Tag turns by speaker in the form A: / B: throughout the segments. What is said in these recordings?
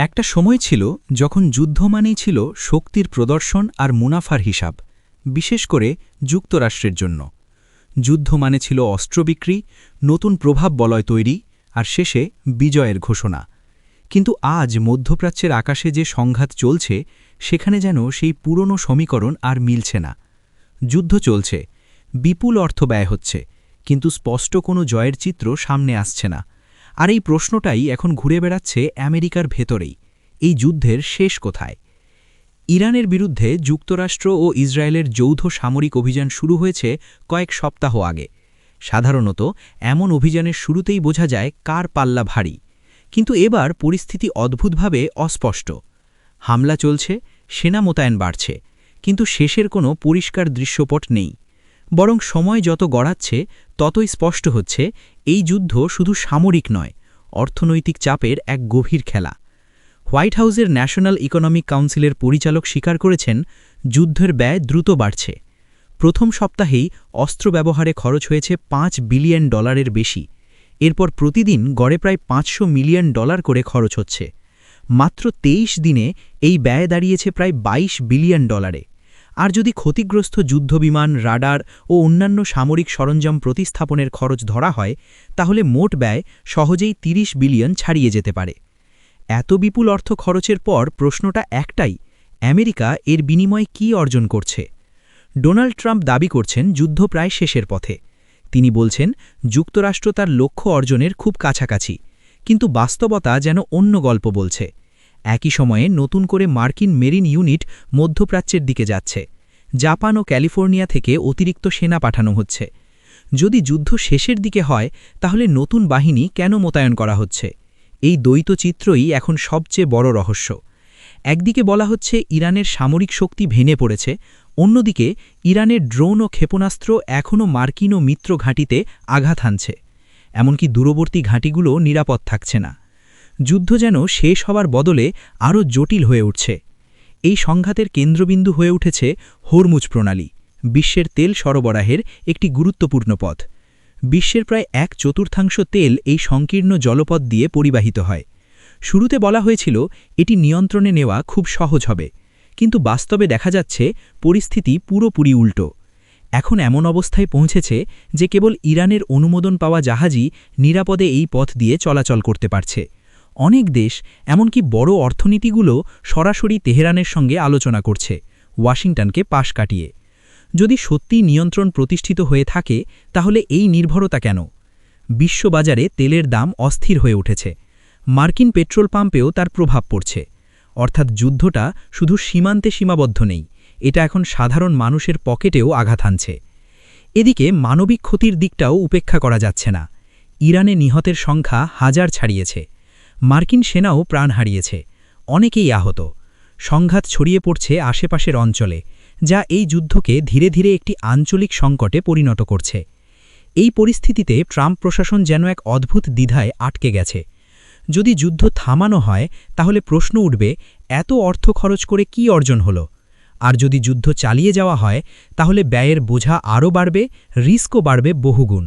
A: একটা সময় ছিল যখন যুদ্ধ মানেই ছিল শক্তির প্রদর্শন আর মুনাফার হিসাব, বিশেষ করে যুক্তরাষ্ট্রের জন্য। যুদ্ধ মানে ছিল অস্ত্র বিক্রি, নতুন প্রভাব বলয় তৈরি আর শেষে বিজয়ের ঘোষণা। কিন্তু আজ মধ্যপ্রাচ্যের আকাশে যে সংঘাত চলছে, সেখানে যেন সেই পুরনো সমীকরণ আর মিলছে না। যুদ্ধ চলছে, বিপুল অর্থ ব্যয় হচ্ছে, কিন্তু স্পষ্ট কোনো জয়ের চিত্র সামনে আসছে না। আর এই প্রশ্নটাই এখন ঘুরে বেড়াচ্ছে আমেরিকার ভেতরেই, এই যুদ্ধের শেষ কোথায়? ইরানের বিরুদ্ধে যুক্তরাষ্ট্র ও ইসরায়েলের যৌথ সামরিক অভিযান শুরু হয়েছে কয়েক সপ্তাহ আগে। সাধারণত এমন অভিযানের শুরুতেই বোঝা যায় কার পাল্লা ভারী, কিন্তু এবার পরিস্থিতি অদ্ভুতভাবে অস্পষ্ট। হামলা চলছে, সেনা মোতায়েন বাড়ছে, কিন্তু শেষের কোনো পরিষ্কার দৃশ্যপট নেই। বরং সময় যত গড়াচ্ছে ততই স্পষ্ট হচ্ছে এই যুদ্ধ শুধু সামরিক নয়, অর্থনৈতিক চাপের এক গভীর খেলা। হোয়াইট হাউসের ন্যাশনাল ইকোনমিক কাউন্সিলের পরিচালক স্বীকার করেছেন, যুদ্ধের ব্যয় দ্রুত বাড়ছে। প্রথম সপ্তাহেই অস্ত্র ব্যবহারে খরচ হয়েছে $5 বিলিয়ন বেশি। এরপর প্রতিদিন গড়ে প্রায় $500 মিলিয়ন করে খরচ হচ্ছে। মাত্র 23 দিনে এই ব্যয় দাঁড়িয়েছে প্রায় $22 বিলিয়ন। আর যদি ক্ষতিগ্রস্ত যুদ্ধবিমান, রাডার ও অন্যান্য সামরিক সরঞ্জাম প্রতিস্থাপনের খরচ ধরা হয়, তাহলে মোট ব্যয় সহজেই 30 বিলিয়ন ছাড়িয়ে যেতে পারে। এত বিপুল অর্থ খরচের পর প্রশ্নটা একটাই, আমেরিকা এর বিনিময়ে কী অর্জন করছে? ডোনাল্ড ট্রাম্প দাবি করছেন যুদ্ধ প্রায় শেষের পথে। তিনি বলছেন যুক্তরাষ্ট্র তার লক্ষ্য অর্জনের খুব কাছাকাছি, কিন্তু বাস্তবতা যেন অন্য গল্প বলছে। একই সময়ে নতুন করে মার্কিন মেরিন ইউনিট মধ্যপ্রাচ্যের দিকে যাচ্ছে। জাপান ও ক্যালিফোর্নিয়া থেকে অতিরিক্ত সেনা পাঠানো হচ্ছে। যদি যুদ্ধ শেষের দিকে হয়, তাহলে নতুন বাহিনী কেন মোতায়েন করা হচ্ছে? এই দ্বৈত চিত্রই এখন সবচেয়ে বড় রহস্য। একদিকে বলা হচ্ছে ইরানের সামরিক শক্তি ভেঙে পড়েছে, অন্যদিকে ইরানের ড্রোন ও ক্ষেপণাস্ত্র এখনও মার্কিন ও মিত্র ঘাঁটিতে আঘাত হানছে। এমনকি দূরবর্তী ঘাঁটিগুলো নিরাপদ থাকছে না। যুদ্ধ যেন শেষ হবার বদলে আরও জটিল হয়ে উঠছে। এই সংঘাতের কেন্দ্রবিন্দু হয়ে উঠেছে হরমুজ প্রণালী, বিশ্বের তেল সরবরাহের একটি গুরুত্বপূর্ণ পথ। বিশ্বের প্রায় 1/4 তেল এই সংকীর্ণ জলপথ দিয়ে পরিবাহিত হয়। শুরুতে বলা হয়েছিল এটি নিয়ন্ত্রণে নেওয়া খুব সহজ হবে, কিন্তু বাস্তবে দেখা যাচ্ছে পরিস্থিতি পুরোপুরি উল্টো। এখন এমন অবস্থায় পৌঁছেছে যে কেবল ইরানের অনুমোদন পাওয়া জাহাজই নিরাপদে এই পথ দিয়ে চলাচল করতে পারছে। অনেক দেশ, এমনকি বড় অর্থনীতিগুলো সরাসরি তেহরানের সঙ্গে আলোচনা করছে, ওয়াশিংটনকে পাশ কাটিয়ে। যদি সত্যিই নিয়ন্ত্রণ প্রতিষ্ঠিত হয়ে থাকে, তাহলে এই নির্ভরতা কেন? বিশ্ববাজারে তেলের দাম অস্থির হয়ে উঠেছে। মার্কিন পেট্রোল পাম্পেও তার প্রভাব পড়ছে। অর্থাৎ যুদ্ধটা শুধু সীমান্তে সীমাবদ্ধ নেই, এটা এখন সাধারণ মানুষের পকেটেও আঘাত হানছে। এদিকে মানবিক ক্ষতির দিকটাও উপেক্ষা করা যাচ্ছে না। ইরানে নিহতের সংখ্যা হাজার ছাড়িয়েছে। মার্কিন সেনাও প্রাণ হারিয়েছে, অনেকেই আহত। সংঘাত ছড়িয়ে পড়ছে আশেপাশের অঞ্চলে, যা এই যুদ্ধকে ধীরে ধীরে একটি আঞ্চলিক সংকটে পরিণত করছে। এই পরিস্থিতিতে ট্রাম্প প্রশাসন যেন এক অদ্ভুত দ্বিধায় আটকে গেছে। যদি যুদ্ধ থামানো হয়, তাহলে প্রশ্ন উঠবে, এত অর্থ খরচ করে কি অর্জন হলো? আর যদি যুদ্ধ চালিয়ে যাওয়া হয়, তাহলে ব্যয়ের বোঝা আরও বাড়বে, রিস্কও বাড়বে বহুগুণ।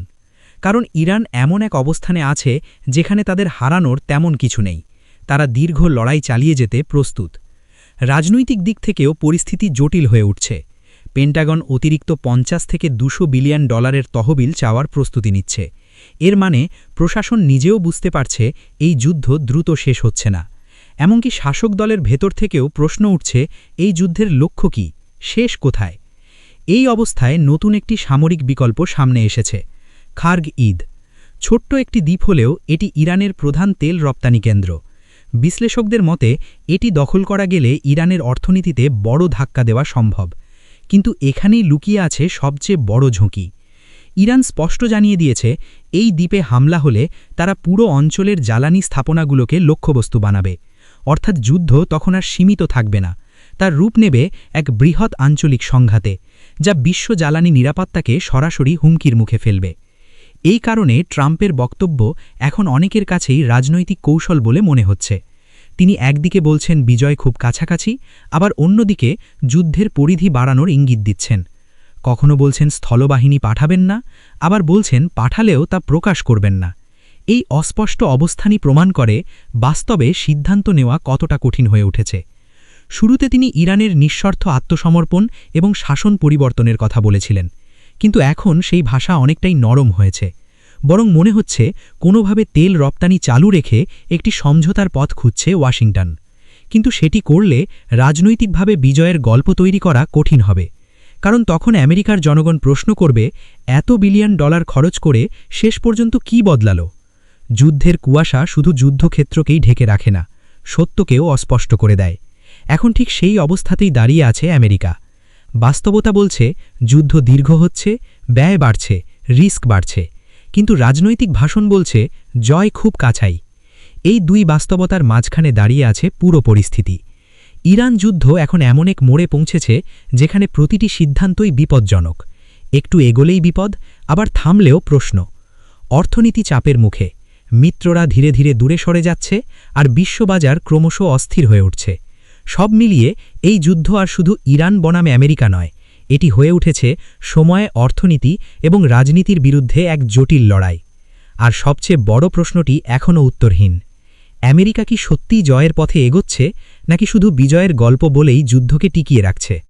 A: কারণ ইরান এমন এক অবস্থানে আছে যেখানে তাদের হারানোর তেমন কিছু নেই। তারা দীর্ঘ লড়াই চালিয়ে যেতে প্রস্তুত। রাজনৈতিক দিক থেকেও পরিস্থিতি জটিল হয়ে উঠছে। পেন্টাগন অতিরিক্ত 50 থেকে $200 বিলিয়ন তহবিল চাওয়ার প্রস্তুতি নিচ্ছে। এর মানে প্রশাসন নিজেও বুঝতে পারছে এই যুদ্ধ দ্রুত শেষ হচ্ছে না। এমনকি শাসক দলের ভেতর থেকেও প্রশ্ন উঠছে, এই যুদ্ধের লক্ষ্য কি, শেষ কোথায়? এই অবস্থায় নতুন একটি সামরিক বিকল্প সামনে এসেছে, খার্গ ঈদ। ছোট্ট একটি দ্বীপ হলেও এটি ইরানের প্রধান তেল রপ্তানি কেন্দ্র। বিশ্লেষকদের মতে এটি দখল করা গেলে ইরানের অর্থনীতিতে বড় ধাক্কা দেওয়া সম্ভব। কিন্তু এখানেই লুকিয়ে আছে সবচেয়ে বড় ঝুঁকি। ইরান স্পষ্ট জানিয়ে দিয়েছে, এই দ্বীপে হামলা হলে তারা পুরো অঞ্চলের জ্বালানি স্থাপনাগুলোকে লক্ষ্যবস্তু বানাবে। অর্থাৎ যুদ্ধ তখন আর সীমিত থাকবে না, তার রূপ নেবে এক বৃহৎ আঞ্চলিক সংঘাতে, যা বিশ্ব জ্বালানি নিরাপত্তাকে সরাসরি হুমকির মুখে ফেলবে। এই কারণে ট্রাম্পের বক্তব্য এখন অনেকের কাছেই রাজনৈতিক কৌশল বলে মনে হচ্ছে। তিনি একদিকে বলছেন বিজয় খুব কাছাকাছি, আবার অন্যদিকে যুদ্ধের পরিধি বাড়ানোর ইঙ্গিত দিচ্ছেন। কখনো বলছেন স্থলবাহিনী পাঠাবেন না, আবার বলছেন পাঠালেও তা প্রকাশ করবেন না। এই অস্পষ্ট অবস্থানই প্রমাণ করে বাস্তবে সিদ্ধান্ত নেওয়া কতটা কঠিন হয়ে উঠেছে। শুরুতে তিনি ইরানের নিঃশর্ত আত্মসমর্পণ এবং শাসন পরিবর্তনের কথা বলেছিলেন, কিন্তু এখন সেই ভাষা অনেকটাই নরম হয়েছে। বরং মনে হচ্ছে কোনোভাবে তেল রপ্তানি চালু রেখে একটি সমঝোতার পথ খুঁজছে ওয়াশিংটন। কিন্তু সেটি করলে রাজনৈতিকভাবে বিজয়ের গল্প তৈরি করা কঠিন হবে, কারণ তখন আমেরিকার জনগণ প্রশ্ন করবে, $1 বিলিয়ন খরচ করে শেষ পর্যন্ত কি বদলালো? যুদ্ধের কুয়াশা শুধু যুদ্ধক্ষেত্রকেই ঢেকে রাখে না, সত্যকেও অস্পষ্ট করে দেয়। এখন ঠিক সেই অবস্থাতেই দাঁড়িয়ে আছে আমেরিকা। বাস্তবতা বলছে যুদ্ধ দীর্ঘ হচ্ছে, ব্যয় বাড়ছে, রিস্ক বাড়ছে, কিন্তু রাজনৈতিক ভাষণ বলছে জয় খুব কাছাই। এই দুই বাস্তবতার মাঝখানে দাঁড়িয়ে আছে পুরো পরিস্থিতি। ইরান যুদ্ধ এখন এমন এক মোড়ে পৌঁছেছে যেখানে প্রতিটি সিদ্ধান্তই বিপজ্জনক। একটু এগোলেই বিপদ, আবার থামলেও প্রশ্ন। অর্থনীতি চাপের মুখে, মিত্ররা ধীরে ধীরে দূরে সরে যাচ্ছে, আর বিশ্ববাজার ক্রমশ অস্থির হয়ে উঠছে। সব মিলিয়ে এই যুদ্ধ আর শুধু ইরান বনাম আমেরিকা নয়, এটি হয়ে উঠেছে সময়ে অর্থনীতি এবং রাজনীতির বিরুদ্ধে এক জটিল লড়াই। আর সবচেয়ে বড় প্রশ্নটি এখনও উত্তরহীন। আমেরিকা কি সত্যিই জয়ের পথে এগোচ্ছে, নাকি শুধু বিজয়ের গল্প বলেই যুদ্ধকে টিকিয়ে রাখছে?